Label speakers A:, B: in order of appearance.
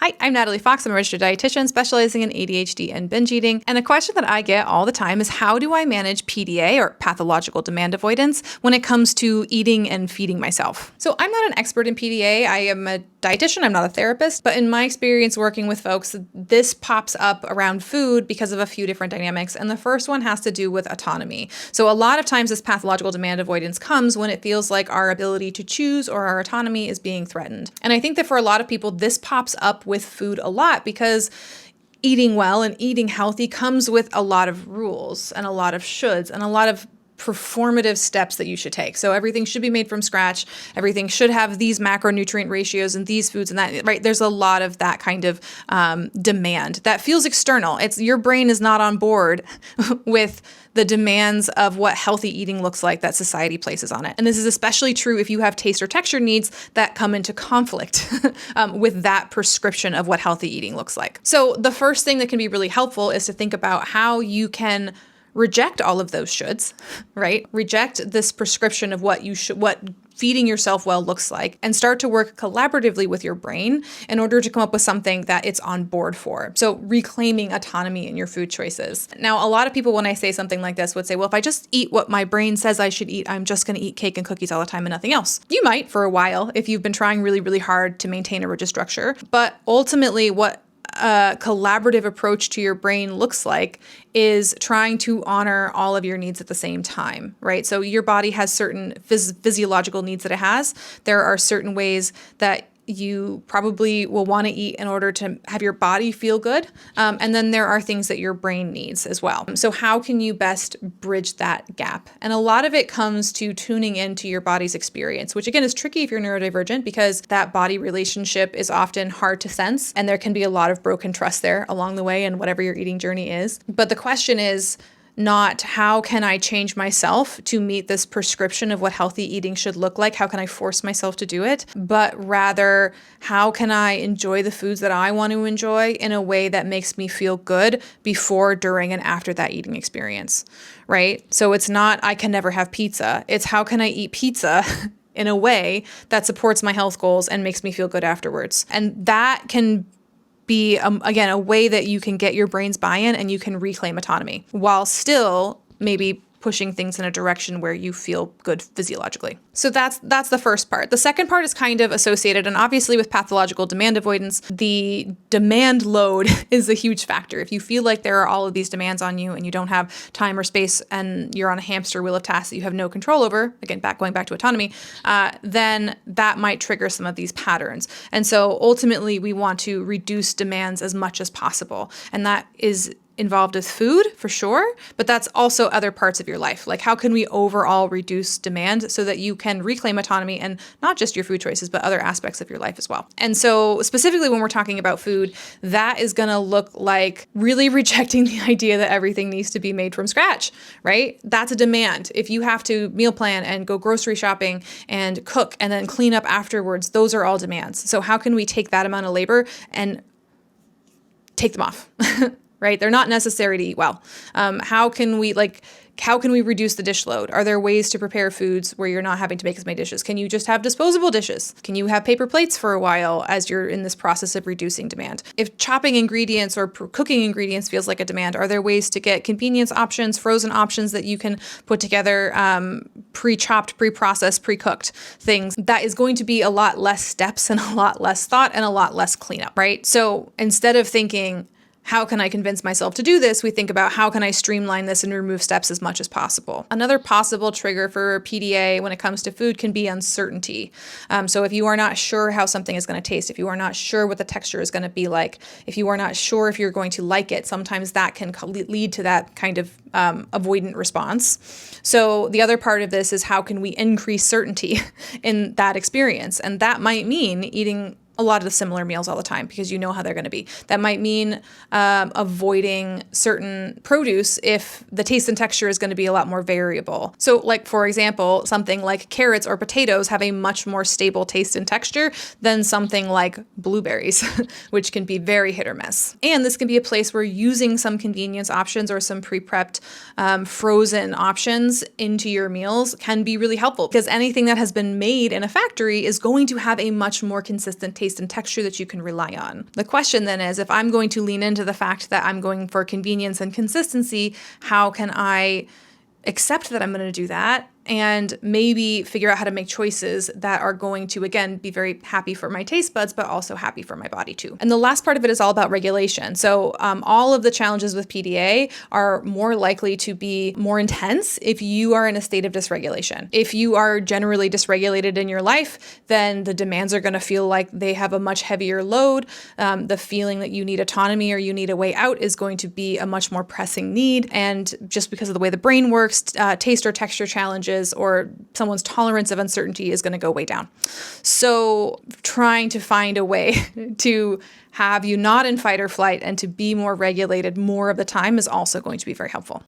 A: Hi, I'm Natalie Fox. I'm a registered dietitian specializing in ADHD and binge eating. And a question that I get all the time is, how do I manage PDA, or pathological demand avoidance, when it comes to eating and feeding myself? So I'm not an expert in PDA. I am a dietitian. I'm not a therapist. But in my experience working with folks, this pops up around food because of a few different dynamics. And the first one has to do with autonomy. So a lot of times this pathological demand avoidance comes when it feels like our ability to choose or our autonomy is being threatened. And I think that for a lot of people, this pops up with food a lot because eating well and eating healthy comes with a lot of rules and a lot of shoulds and a lot of performative steps that you should take. So everything should be made from scratch. Everything should have these macronutrient ratios and these foods and that, right? There's a lot of that kind of demand that feels external. It's your brain is not on board with the demands of what healthy eating looks like that society places on it. And this is especially true if you have taste or texture needs that come into conflict with that prescription of what healthy eating looks like. So the first thing that can be really helpful is to think about how you can reject all of those shoulds, right? Reject this prescription of what feeding yourself well looks like, and start to work collaboratively with your brain in order to come up with something that it's on board for. So reclaiming autonomy in your food choices. Now, a lot of people, when I say something like this, would say, well, if I just eat what my brain says I should eat, I'm just going to eat cake and cookies all the time and nothing else. You might for a while if you've been trying really, really hard to maintain a rigid structure. But ultimately, what a collaborative approach to your brain looks like is trying to honor all of your needs at the same time, right? So your body has certain physiological needs that it has. There are certain ways that you probably will want to eat in order to have your body feel good. And then there are things that your brain needs as well. So how can you best bridge that gap? And a lot of it comes to tuning into your body's experience, which again is tricky if you're neurodivergent because that body relationship is often hard to sense. And there can be a lot of broken trust there along the way in whatever your eating journey is. But the question is not how can I change myself to meet this prescription of what healthy eating should look like? How can I force myself to do it? But rather, how can I enjoy the foods that I want to enjoy in a way that makes me feel good before, during, and after that eating experience, right? So it's not, I can never have pizza. It's how can I eat pizza in a way that supports my health goals and makes me feel good afterwards? And that can be, again, a way that you can get your brain's buy-in and you can reclaim autonomy while still maybe pushing things in a direction where you feel good physiologically. So that's the first part. The second part is kind of associated, and obviously with pathological demand avoidance, the demand load is a huge factor. If you feel like there are all of these demands on you and you don't have time or space and you're on a hamster wheel of tasks that you have no control over, again, going back to autonomy, then that might trigger some of these patterns. And so ultimately we want to reduce demands as much as possible. And that is involved with food for sure, but that's also other parts of your life. Like how can we overall reduce demand so that you can reclaim autonomy and not just your food choices, but other aspects of your life as well. And so specifically when we're talking about food, that is going to look like really rejecting the idea that everything needs to be made from scratch, right? That's a demand. If you have to meal plan and go grocery shopping and cook and then clean up afterwards, those are all demands. So how can we take that amount of labor and take them off? Right? They're not necessary to eat well. How can we reduce the dish load? Are there ways to prepare foods where you're not having to make as many dishes? Can you just have disposable dishes? Can you have paper plates for a while as you're in this process of reducing demand? If chopping ingredients or cooking ingredients feels like a demand, are there ways to get convenience options, frozen options that you can put together, pre-chopped, pre-processed, pre-cooked things? That is going to be a lot less steps and a lot less thought and a lot less cleanup, right? So instead of thinking, how can I convince myself to do this? We think about how can I streamline this and remove steps as much as possible. Another possible trigger for PDA when it comes to food can be uncertainty. So if you are not sure how something is going to taste, if you are not sure what the texture is going to be like, if you are not sure if you're going to like it, sometimes that can lead to that kind of avoidant response. So the other part of this is how can we increase certainty in that experience? And that might mean eating a lot of the similar meals all the time because you know how they're going to be. That might mean avoiding certain produce if the taste and texture is going to be a lot more variable. So like, for example, something like carrots or potatoes have a much more stable taste and texture than something like blueberries, which can be very hit or miss. And this can be a place where using some convenience options or some pre-prepped frozen options into your meals can be really helpful because anything that has been made in a factory is going to have a much more consistent taste taste and texture that you can rely on. The question then is, if I'm going to lean into the fact that I'm going for convenience and consistency, how can I accept that I'm going to do that and maybe figure out how to make choices that are going to, again, be very happy for my taste buds, but also happy for my body too. And the last part of it is all about regulation. So all of the challenges with PDA are more likely to be more intense if you are in a state of dysregulation. If you are generally dysregulated in your life, then the demands are going to feel like they have a much heavier load. The feeling that you need autonomy or you need a way out is going to be a much more pressing need. And just because of the way the brain works, taste or texture challenges or someone's tolerance of uncertainty is going to go way down. So trying to find a way to have you not in fight or flight and to be more regulated more of the time is also going to be very helpful.